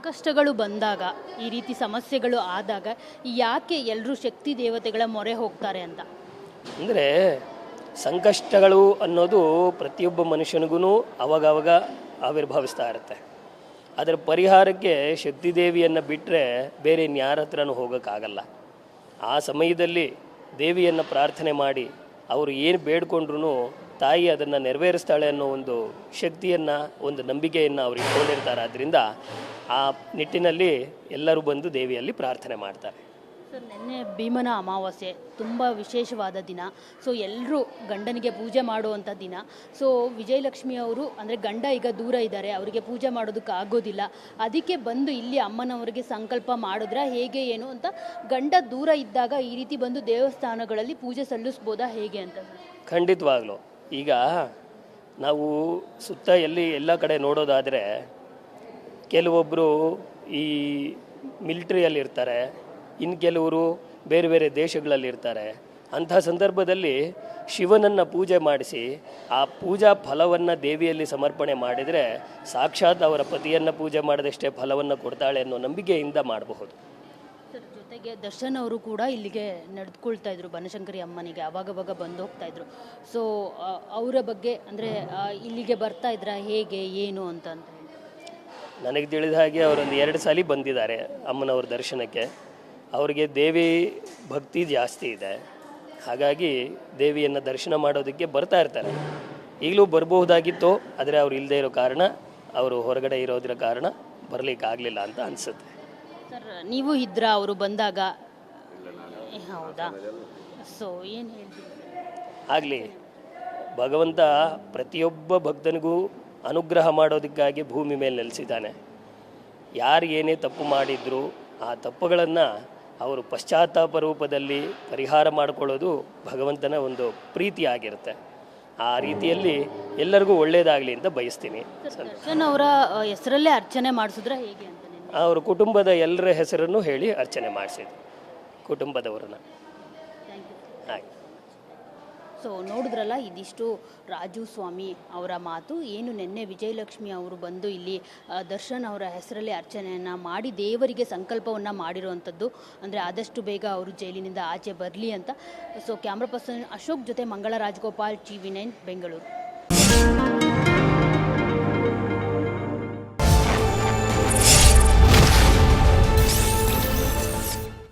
ಸಂಕಷ್ಟಗಳು ಬಂದಾಗ ಈ ರೀತಿ ಸಮಸ್ಯೆಗಳು ಆದಾಗ ಯಾಕೆ ಎಲ್ಲರೂ ಶಕ್ತಿ ದೇವತೆಗಳ ಮೊರೆ ಹೋಗ್ತಾರೆ ಅಂತ? ಅಂದರೆ ಸಂಕಷ್ಟಗಳು ಅನ್ನೋದು ಪ್ರತಿಯೊಬ್ಬ ಮನುಷ್ಯನಿಗೂ ಅವಾಗವಾಗ ಆವಿರ್ಭವಿಸ್ತಾ ಇರುತ್ತೆ. ಅದರ ಪರಿಹಾರಕ್ಕೆ ಶಕ್ತಿದೇವಿಯನ್ನು ಬಿಟ್ಟರೆ ಬೇರೆ ಇನ್ಯಾರ ಹತ್ರನೂ ಹೋಗೋಕ್ಕಾಗಲ್ಲ. ಆ ಸಮಯದಲ್ಲಿ ದೇವಿಯನ್ನು ಪ್ರಾರ್ಥನೆ ಮಾಡಿ ಅವರು ಏನು ಬೇಡ್ಕೊಂಡ್ರೂ ತಾಯಿ ಅದನ್ನು ನೆರವೇರಿಸ್ತಾಳೆ ಅನ್ನೋ ಒಂದು ಶಕ್ತಿಯನ್ನು, ಒಂದು ನಂಬಿಕೆಯನ್ನು ಅವ್ರು ಇಟ್ಕೊಂಡಿರ್ತಾರೆ. ಆದ್ದರಿಂದ ಆ ನಿಟ್ಟಿನಲ್ಲಿ ಎಲ್ಲರೂ ಬಂದು ದೇವಿಯಲ್ಲಿ ಪ್ರಾರ್ಥನೆ ಮಾಡ್ತಾರೆ. ಸರ್, ನಿನ್ನೆ ಭೀಮನ ಅಮಾವಾಸ್ಯೆ ತುಂಬ ವಿಶೇಷವಾದ ದಿನ. ಸೊ ಎಲ್ಲರೂ ಗಂಡನಿಗೆ ಪೂಜೆ ಮಾಡುವಂಥ ದಿನ. ಸೊ ವಿಜಯಲಕ್ಷ್ಮಿ ಅವರು ಅಂದರೆ ಗಂಡ ಈಗ ದೂರ ಇದ್ದಾರೆ, ಅವರಿಗೆ ಪೂಜೆ ಮಾಡೋದಕ್ಕೆ ಆಗೋದಿಲ್ಲ, ಅದಕ್ಕೆ ಬಂದು ಇಲ್ಲಿ ಅಮ್ಮನವರಿಗೆ ಸಂಕಲ್ಪ ಮಾಡಿದ್ರೆ ಹೇಗೆ ಏನು ಅಂತ, ಗಂಡ ದೂರ ಇದ್ದಾಗ ಈ ರೀತಿ ಬಂದು ದೇವಸ್ಥಾನಗಳಲ್ಲಿ ಪೂಜೆ ಸಲ್ಲಿಸ್ಬೋದಾ ಹೇಗೆ ಅಂತ? ಖಂಡಿತವಾಗ್ಲೂ. ಈಗ ನಾವು ಸುತ್ತ ಎಲ್ಲ ಕಡೆ ನೋಡೋದಾದರೆ ಕೆಲವೊಬ್ಬರು ಈ ಮಿಲಿಟ್ರಿಯಲ್ಲಿರ್ತಾರೆ, ಇನ್ನು ಕೆಲವರು ಬೇರೆ ಬೇರೆ ದೇಶಗಳಲ್ಲಿರ್ತಾರೆ. ಅಂಥ ಸಂದರ್ಭದಲ್ಲಿ ಶಿವನನ್ನು ಪೂಜೆ ಮಾಡಿಸಿ ಆ ಪೂಜಾ ಫಲವನ್ನು ದೇವಿಯಲ್ಲಿ ಸಮರ್ಪಣೆ ಮಾಡಿದರೆ ಸಾಕ್ಷಾತ್ ಅವರ ಪತಿಯನ್ನು ಪೂಜೆ ಮಾಡಿದಷ್ಟೇ ಫಲವನ್ನು ಕೊಡ್ತಾಳೆ ಅನ್ನೋ ನಂಬಿಕೆಯಿಂದ ಮಾಡಬಹುದು. ಸರ್, ಜೊತೆಗೆ ದರ್ಶನ್ ಅವರು ಕೂಡ ಇಲ್ಲಿಗೆ ನಡೆದುಕೊಳ್ತಾ ಇದ್ರು, ಬನಶಂಕರಿ ಅಮ್ಮನಿಗೆ ಅವಾಗವಾಗ ಬಂದು ಹೋಗ್ತಾ ಇದ್ರು. ಸೊ ಅವರ ಬಗ್ಗೆ ಅಂದರೆ ಇಲ್ಲಿಗೆ ಬರ್ತಾ ಇದ್ರ ಹೇಗೆ ಏನು ಅಂತ ಅಂತ ನನಗೆ ತಿಳಿದ ಹಾಗೆ ಅವರೊಂದು 2 ಸಲ ಬಂದಿದ್ದಾರೆ ಅಮ್ಮನವ್ರ ದರ್ಶನಕ್ಕೆ. ಅವರಿಗೆ ದೇವಿ ಭಕ್ತಿ ಜಾಸ್ತಿ ಇದೆ, ಹಾಗಾಗಿ ದೇವಿಯನ್ನು ದರ್ಶನ ಮಾಡೋದಕ್ಕೆ ಬರ್ತಾ ಇರ್ತಾರೆ. ಈಗಲೂ ಬರಬಹುದಾಗಿತ್ತು, ಆದರೆ ಅವ್ರು ಇಲ್ಲದೆ ಇರೋ ಕಾರಣ, ಅವರು ಹೊರಗಡೆ ಇರೋದ್ರ ಕಾರಣ ಬರಲಿಕ್ಕಾಗಲಿಲ್ಲ ಅಂತ ಅನಿಸುತ್ತೆ. ಸರ್, ನೀವು ಇದ್ರಾ ಅವರು ಬಂದಾಗ? ಹೌದಾ? ಸೊ ಏನು ಹೇಳ್ತೀವಿ? ಆಗಲಿ, ಭಗವಂತ ಪ್ರತಿಯೊಬ್ಬ ಭಕ್ತನಿಗೂ ಅನುಗ್ರಹ ಮಾಡೋದಕ್ಕಾಗಿ ಭೂಮಿ ಮೇಲೆ ನೆಲೆಸಿದ್ದಾನೆ. ಯಾರು ಏನೇ ತಪ್ಪು ಮಾಡಿದ್ರು ಆ ತಪ್ಪುಗಳನ್ನು ಅವರು ಪಶ್ಚಾತ್ತಾಪ ರೂಪದಲ್ಲಿ ಪರಿಹಾರ ಮಾಡಿಕೊಳ್ಳೋದು ಭಗವಂತನ ಒಂದು ಪ್ರೀತಿ ಆಗಿರುತ್ತೆ. ಆ ರೀತಿಯಲ್ಲಿ ಎಲ್ಲರಿಗೂ ಒಳ್ಳೆಯದಾಗಲಿ ಅಂತ ಬಯಸ್ತೀನಿ. ದರ್ಶನ್ ಅವರ ಹೆಸರಲ್ಲೇ ಅರ್ಚನೆ ಮಾಡಿಸಿದ್ರೆ ಹೇಗೆ ಅಂತ? ಅವರ ಕುಟುಂಬದ ಎಲ್ಲರ ಹೆಸರನ್ನು ಹೇಳಿ ಅರ್ಚನೆ ಮಾಡಿಸಿದ್ರು, ಕುಟುಂಬದವರನ್ನ. ಹಾಗೆ. ಸೊ ನೋಡಿದ್ರಲ್ಲ, ಇದಿಷ್ಟು ರಾಜು ಸ್ವಾಮಿ ಅವರ ಮಾತು. ಏನು ನಿನ್ನೆ ವಿಜಯಲಕ್ಷ್ಮಿ ಅವರು ಬಂದು ಇಲ್ಲಿ ದರ್ಶನ್ ಅವರ ಹೆಸರಲ್ಲಿ ಅರ್ಚನೆಯನ್ನು ಮಾಡಿ ದೇವರಿಗೆ ಸಂಕಲ್ಪವನ್ನು ಮಾಡಿರುವಂಥದ್ದು. ಅಂದರೆ ಆದಷ್ಟು ಬೇಗ ಅವರು ಜೈಲಿನಿಂದ ಆಚೆ ಬರಲಿ ಅಂತ. ಸೊ ಕ್ಯಾಮ್ರಾ ಪರ್ಸನ್ ಅಶೋಕ್ ಜೊತೆ ಮಂಗಳ ರಾಜಗೋಪಾಲ್, TV9 ಬೆಂಗಳೂರು.